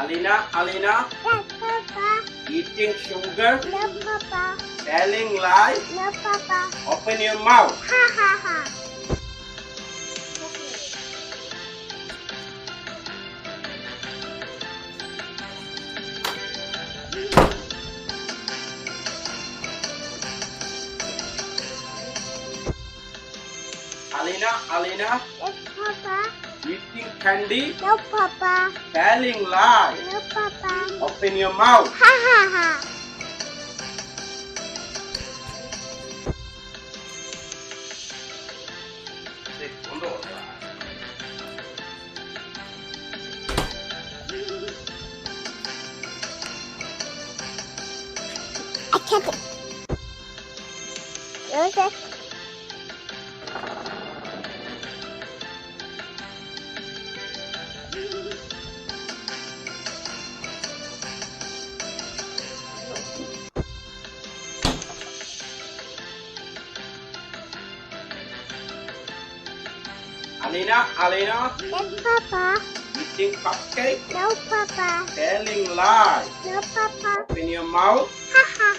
Alina, Alina, Yes, Papa. eating sugar, No, Papa. telling lies. No, Papa. Open your mouth. Ha ha ha. Alina, Alina, Yes, Papa. eating candy, No, Papa. telling lies. No, Papa. Open your mouth. Ha ha ha. বন্ধ করো। I can't. Joseph. Alina, Alina, Yes, Papa. eating cupcake, No, Papa. telling lies. No, Papa. Open your mouth. Ha ha